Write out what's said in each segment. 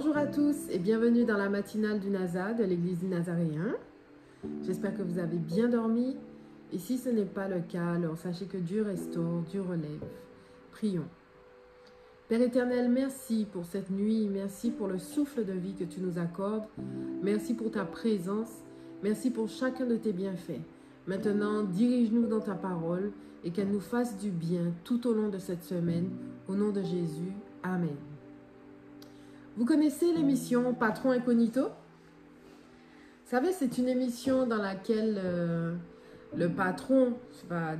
Bonjour à tous et bienvenue dans la matinale du NASA de l'église du Nazaréen. J'espère que vous avez bien dormi et si ce n'est pas le cas, alors sachez que Dieu restaure, Dieu relève. Prions. Père éternel, merci pour cette nuit, merci pour le souffle de vie que tu nous accordes, merci pour ta présence, merci pour chacun de tes bienfaits. Maintenant, dirige-nous dans ta parole et qu'elle nous fasse du bien tout au long de cette semaine. Au nom de Jésus, Amen. Vous connaissez l'émission Patron Incognito? Vous savez, c'est une émission dans laquelle le patron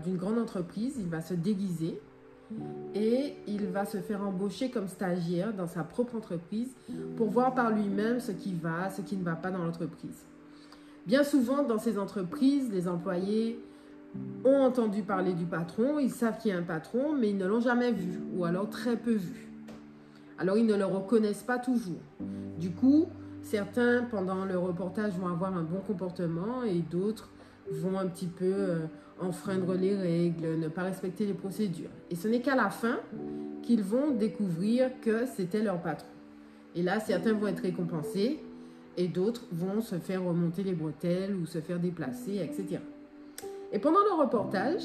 d'une grande entreprise, il va se déguiser et il va se faire embaucher comme stagiaire dans sa propre entreprise pour voir par lui-même ce qui va, ce qui ne va pas dans l'entreprise. Bien souvent, dans ces entreprises, les employés ont entendu parler du patron, ils savent qu'il y a un patron, mais ils ne l'ont jamais vu ou alors très peu vu. Alors, ils ne le reconnaissent pas toujours. Du coup, certains, pendant le reportage, vont avoir un bon comportement et d'autres vont un petit peu enfreindre les règles, ne pas respecter les procédures. Et ce n'est qu'à la fin qu'ils vont découvrir que c'était leur patron. Et là, certains vont être récompensés et d'autres vont se faire remonter les bretelles ou se faire déplacer, etc. Et pendant le reportage,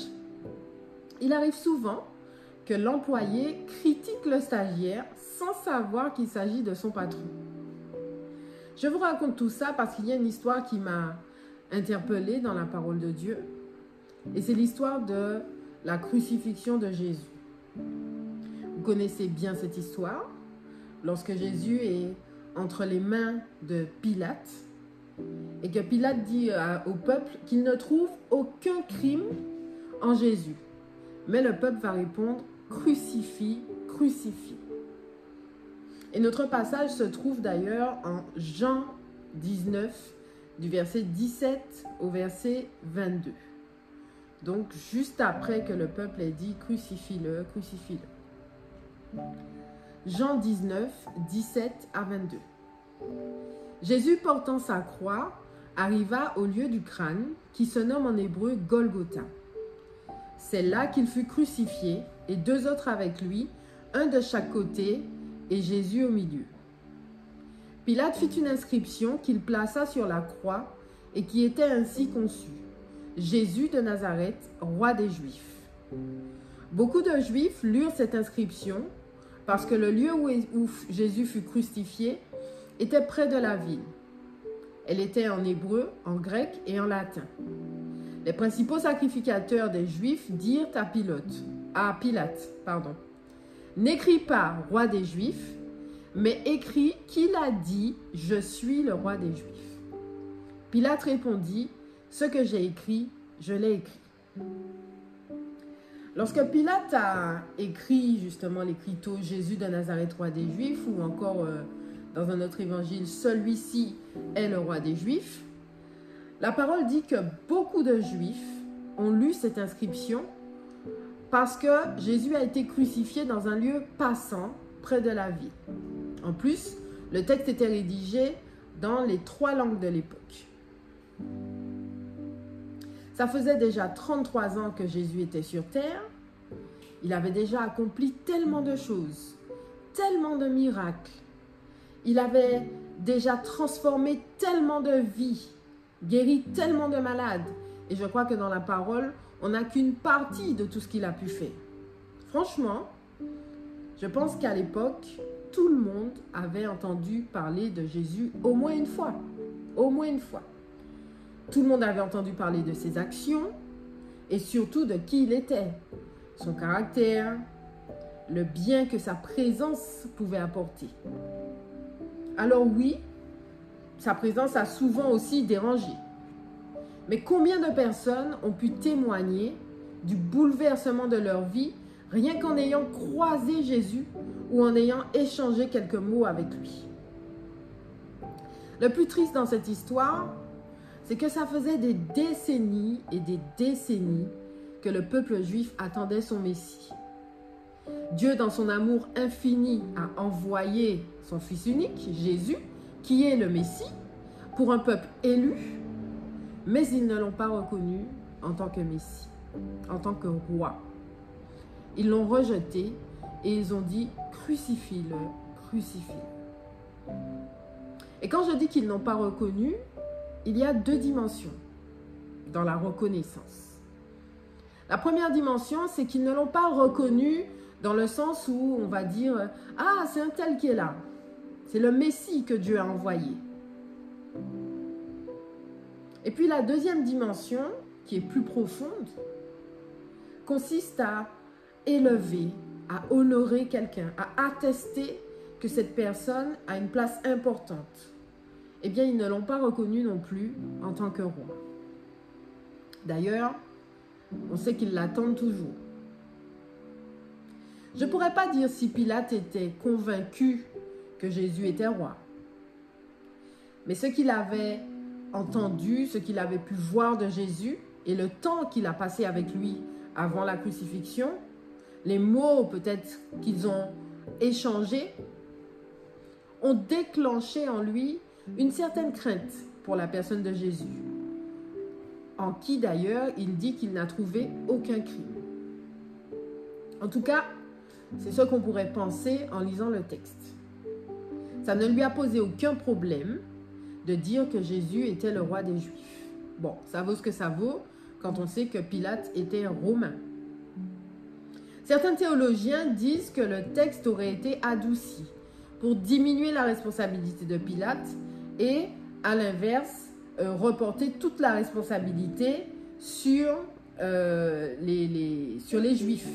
il arrive souvent que l'employé critique le stagiaire sans savoir qu'il s'agit de son patron. Je vous raconte tout ça parce qu'il y a une histoire qui m'a interpellée dans la parole de Dieu. Et c'est l'histoire de la crucifixion de Jésus. Vous connaissez bien cette histoire. Lorsque Jésus est entre les mains de Pilate et que Pilate dit au peuple qu'il ne trouve aucun crime en Jésus. Mais le peuple va répondre « Crucifie, crucifie ». Et notre passage se trouve d'ailleurs en Jean 19, du verset 17 au verset 22. Donc, juste après que le peuple ait dit « Crucifie-le, crucifie-le ». Jean 19, 17 à 22. Jésus, portant sa croix, arriva au lieu du crâne, qui se nomme en hébreu Golgotha. C'est là qu'il fut crucifié, et deux autres avec lui, un de chaque côté, et Jésus au milieu. Pilate fit une inscription qu'il plaça sur la croix, et qui était ainsi conçue. Jésus de Nazareth, roi des Juifs. Beaucoup de Juifs lurent cette inscription, parce que le lieu où Jésus fut crucifié était près de la ville. Elle était en hébreu, en grec et en latin. Les principaux sacrificateurs des Juifs dirent à Pilate, n'écris pas roi des Juifs, mais écris qu'il a dit je suis le roi des Juifs. Pilate répondit, ce que j'ai écrit, je l'ai écrit. Lorsque Pilate a écrit justement l'écriteau Jésus de Nazareth, roi des Juifs, ou encore dans un autre évangile, celui-ci est le roi des Juifs, la parole dit que beaucoup de Juifs ont lu cette inscription parce que Jésus a été crucifié dans un lieu passant près de la ville. En plus, le texte était rédigé dans les 3 langues de l'époque. Ça faisait déjà 33 ans que Jésus était sur terre. Il avait déjà accompli tellement de choses, tellement de miracles. Il avait déjà transformé tellement de vies, guéri tellement de malades. Et je crois que dans la parole, on n'a qu'une partie de tout ce qu'il a pu faire. Franchement, je pense qu'à l'époque, tout le monde avait entendu parler de Jésus au moins une fois. Au moins une fois. Tout le monde avait entendu parler de ses actions et surtout de qui il était, son caractère, le bien que sa présence pouvait apporter. Alors oui, sa présence a souvent aussi dérangé. Mais combien de personnes ont pu témoigner du bouleversement de leur vie rien qu'en ayant croisé Jésus ou en ayant échangé quelques mots avec lui? Le plus triste dans cette histoire, c'est que ça faisait des décennies et des décennies que le peuple juif attendait son Messie. Dieu, dans son amour infini, a envoyé son Fils unique, Jésus, qui est le Messie, pour un peuple élu, mais ils ne l'ont pas reconnu en tant que Messie, en tant que roi. Ils l'ont rejeté et ils ont dit « Crucifie-le, crucifie-le ». Et quand je dis qu'ils n'ont pas reconnu, il y a deux dimensions dans la reconnaissance. La première dimension, c'est qu'ils ne l'ont pas reconnu dans le sens où on va dire « Ah, c'est un tel qui est là. C'est le Messie que Dieu a envoyé. » Et puis la deuxième dimension, qui est plus profonde, consiste à élever, à honorer quelqu'un, à attester que cette personne a une place importante. Eh bien, ils ne l'ont pas reconnu non plus en tant que roi. D'ailleurs, on sait qu'ils l'attendent toujours. Je ne pourrais pas dire si Pilate était convaincu que Jésus était roi. Mais ce qu'il avait entendu, ce qu'il avait pu voir de Jésus et le temps qu'il a passé avec lui avant la crucifixion, les mots peut-être qu'ils ont échangés, ont déclenché en lui une certaine crainte pour la personne de Jésus, en qui d'ailleurs il dit qu'il n'a trouvé aucun crime. En tout cas, c'est ce qu'on pourrait penser en lisant le texte. Ça ne lui a posé aucun problème de dire que Jésus était le roi des Juifs. Bon, ça vaut ce que ça vaut quand on sait que Pilate était romain. Certains théologiens disent que le texte aurait été adouci pour diminuer la responsabilité de Pilate et, à l'inverse, reporter toute la responsabilité sur les Juifs.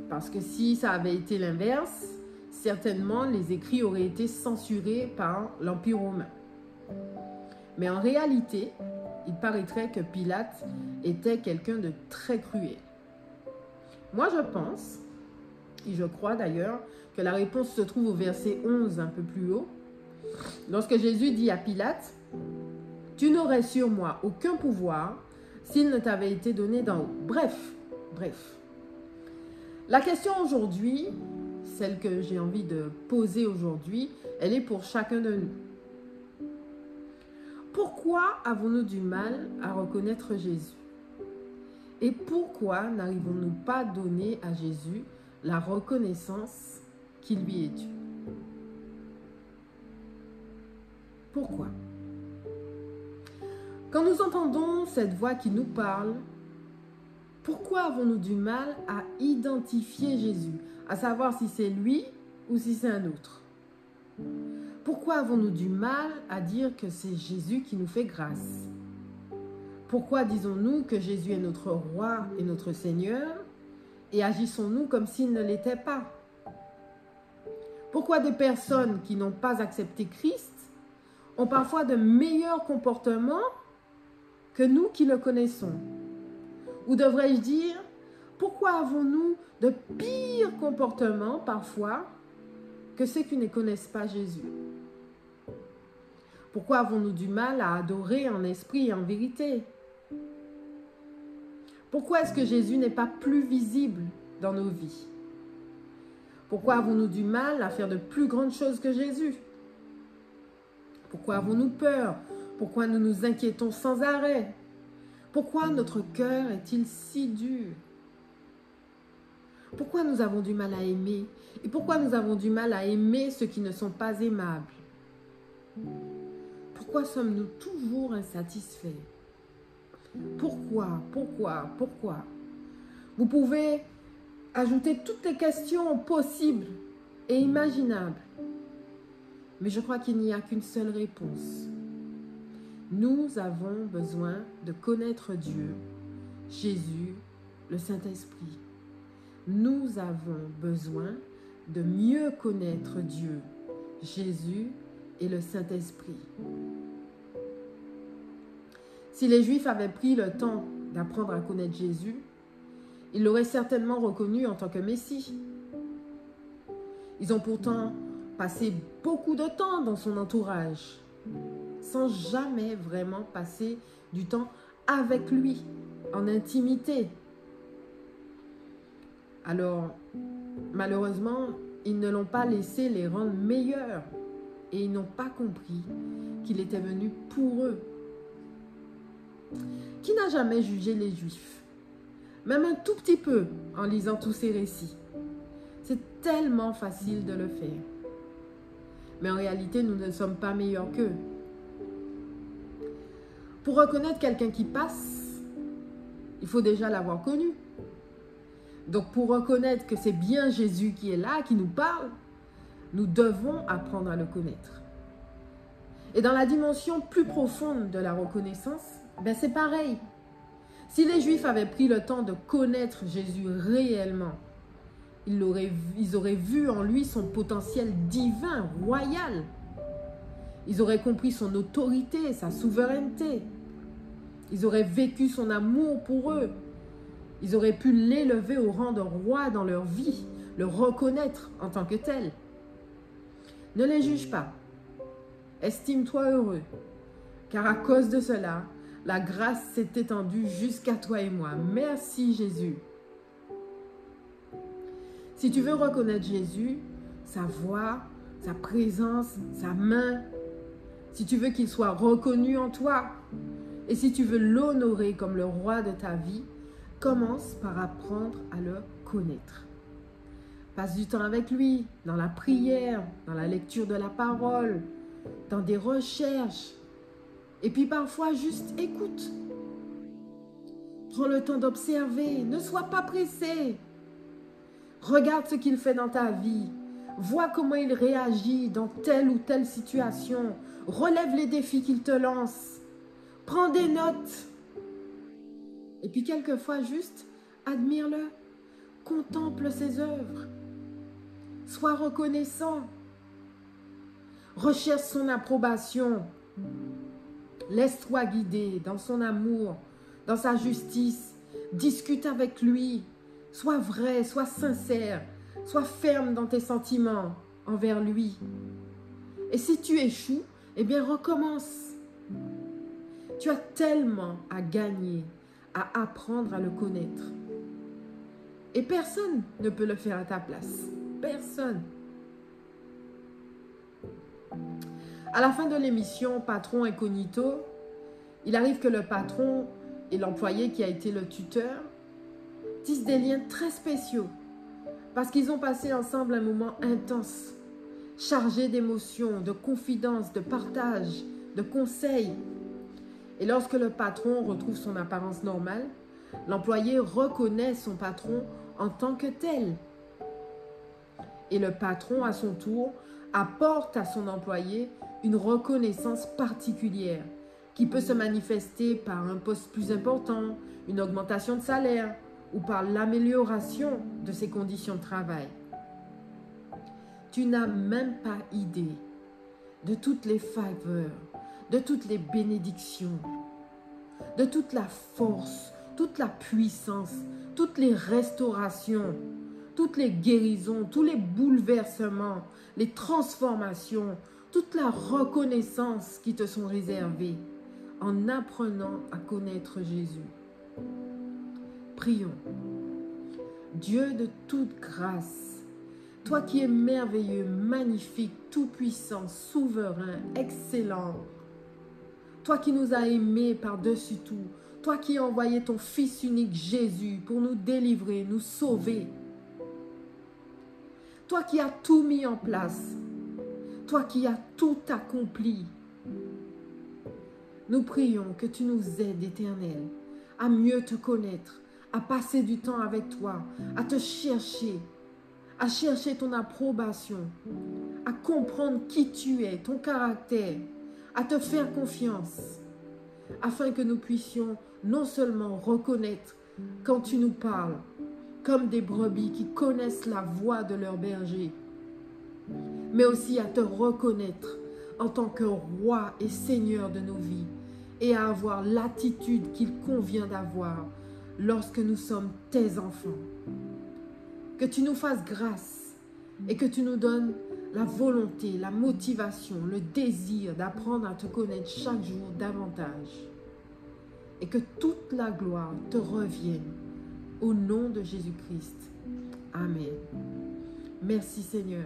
Parce que si ça avait été l'inverse, certainement les écrits auraient été censurés par l'Empire romain. Mais en réalité, il paraîtrait que Pilate était quelqu'un de très cruel. Moi, je pense, et je crois d'ailleurs, que la réponse se trouve au verset 11, un peu plus haut. Lorsque Jésus dit à Pilate, « Tu n'aurais sur moi aucun pouvoir s'il ne t'avait été donné d'en haut. » Bref. La question aujourd'hui, celle que j'ai envie de poser aujourd'hui, elle est pour chacun de nous. Pourquoi avons-nous du mal à reconnaître Jésus? Et pourquoi n'arrivons-nous pas à donner à Jésus la reconnaissance qui lui est due? Pourquoi? Quand nous entendons cette voix qui nous parle, pourquoi avons-nous du mal à identifier Jésus, à savoir si c'est lui ou si c'est un autre? Pourquoi avons-nous du mal à dire que c'est Jésus qui nous fait grâce? Pourquoi disons-nous que Jésus est notre roi et notre Seigneur et agissons-nous comme s'il ne l'était pas? Pourquoi des personnes qui n'ont pas accepté Christ ont parfois de meilleurs comportements que nous qui le connaissons? Ou devrais-je dire, pourquoi avons-nous de pires comportements parfois que ceux qui ne connaissent pas Jésus? Pourquoi avons-nous du mal à adorer en esprit et en vérité? Pourquoi est-ce que Jésus n'est pas plus visible dans nos vies? Pourquoi avons-nous du mal à faire de plus grandes choses que Jésus? Pourquoi avons-nous peur? Pourquoi nous nous inquiétons sans arrêt? Pourquoi notre cœur est-il si dur? Pourquoi nous avons du mal à aimer? Et pourquoi nous avons du mal à aimer ceux qui ne sont pas aimables? Pourquoi sommes-nous toujours insatisfaits? Pourquoi? Vous pouvez ajouter toutes les questions possibles et imaginables. Mais je crois qu'il n'y a qu'une seule réponse. Nous avons besoin de connaître Dieu, Jésus, le Saint-Esprit. Nous avons besoin de mieux connaître Dieu, Jésus et le Saint-Esprit. Si les Juifs avaient pris le temps d'apprendre à connaître Jésus, ils l'auraient certainement reconnu en tant que Messie. Ils ont pourtant passé beaucoup de temps dans son entourage, sans jamais vraiment passer du temps avec lui, en intimité. Alors, malheureusement, ils ne l'ont pas laissé les rendre meilleurs et ils n'ont pas compris qu'il était venu pour eux. Qui n'a jamais jugé les Juifs? Même un tout petit peu en lisant tous ces récits. C'est tellement facile de le faire. Mais en réalité, nous ne sommes pas meilleurs qu'eux. Pour reconnaître quelqu'un qui passe, il faut déjà l'avoir connu. Donc pour reconnaître que c'est bien Jésus qui est là, qui nous parle, nous devons apprendre à le connaître. Et dans la dimension plus profonde de la reconnaissance, ben c'est pareil. Si les Juifs avaient pris le temps de connaître Jésus réellement, ils auraient vu en lui son potentiel divin, royal. Ils auraient compris son autorité, sa souveraineté. Ils auraient vécu son amour pour eux. Ils auraient pu l'élever au rang de roi dans leur vie, le reconnaître en tant que tel. Ne les juge pas. Estime-toi heureux, car à cause de cela, la grâce s'est étendue jusqu'à toi et moi. Merci Jésus. Si tu veux reconnaître Jésus, sa voix, sa présence, sa main, si tu veux qu'il soit reconnu en toi, et si tu veux l'honorer comme le roi de ta vie, commence par apprendre à le connaître. Passe du temps avec lui, dans la prière, dans la lecture de la parole, dans des recherches. Et puis parfois, juste écoute. Prends le temps d'observer, ne sois pas pressé. Regarde ce qu'il fait dans ta vie. Vois comment il réagit dans telle ou telle situation. Relève les défis qu'il te lance. Prends des notes. Et puis quelquefois, juste admire-le. Contemple ses œuvres. Sois reconnaissant. Recherche son approbation. Laisse-toi guider dans son amour, dans sa justice. Discute avec lui. Sois vrai, sois sincère. Sois ferme dans tes sentiments envers lui. Et si tu échoues, eh bien recommence. Tu as tellement à gagner, à apprendre à le connaître. Et personne ne peut le faire à ta place. Personne. À la fin de l'émission Patron Incognito, il arrive que le patron et l'employé qui a été le tuteur tissent des liens très spéciaux parce qu'ils ont passé ensemble un moment intense, chargé d'émotions, de confidences, de partage, de conseils. Et lorsque le patron retrouve son apparence normale, l'employé reconnaît son patron en tant que tel. Et le patron, à son tour, apporte à son employé une reconnaissance particulière qui peut se manifester par un poste plus important, une augmentation de salaire ou par l'amélioration de ses conditions de travail. Tu n'as même pas idée de toutes les faveurs, de toutes les bénédictions, de toute la force, toute la puissance, toutes les restaurations, toutes les guérisons, tous les bouleversements, les transformations, toute la reconnaissance qui te sont réservées en apprenant à connaître Jésus. Prions. Dieu de toute grâce, toi qui es merveilleux, magnifique, tout-puissant, souverain, excellent, toi qui nous as aimés par-dessus tout, toi qui as envoyé ton Fils unique Jésus pour nous délivrer, nous sauver, toi qui as tout mis en place, toi qui as tout accompli, nous prions que tu nous aides, Éternel, à mieux te connaître, à passer du temps avec toi, à te chercher, à chercher ton approbation, à comprendre qui tu es, ton caractère, à te faire confiance, afin que nous puissions non seulement reconnaître quand tu nous parles, comme des brebis qui connaissent la voix de leur berger, mais aussi à te reconnaître en tant que roi et seigneur de nos vies et à avoir l'attitude qu'il convient d'avoir lorsque nous sommes tes enfants. Que tu nous fasses grâce et que tu nous donnes la volonté, la motivation, le désir d'apprendre à te connaître chaque jour davantage. Et que toute la gloire te revienne au nom de Jésus-Christ. Amen. Merci Seigneur.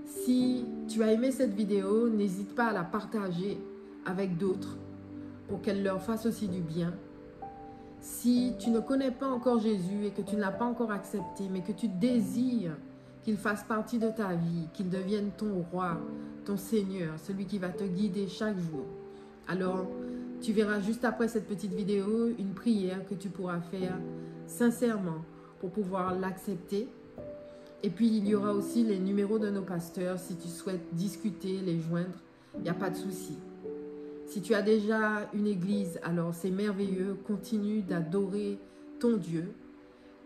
Si tu as aimé cette vidéo, n'hésite pas à la partager avec d'autres pour qu'elle leur fasse aussi du bien. Si tu ne connais pas encore Jésus et que tu ne l'as pas encore accepté, mais que tu désires qu'il fasse partie de ta vie, qu'il devienne ton roi, ton Seigneur, celui qui va te guider chaque jour. Alors, tu verras juste après cette petite vidéo une prière que tu pourras faire sincèrement pour pouvoir l'accepter. Et puis, il y aura aussi les numéros de nos pasteurs si tu souhaites discuter, les joindre, il n'y a pas de souci. Si tu as déjà une église, alors c'est merveilleux, continue d'adorer ton Dieu.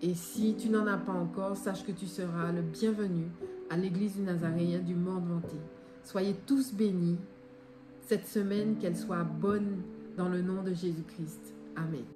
Et si tu n'en as pas encore, sache que tu seras le bienvenu à l'église du Nazaréen du monde entier. Soyez tous bénis. Cette semaine, qu'elle soit bonne dans le nom de Jésus-Christ. Amen.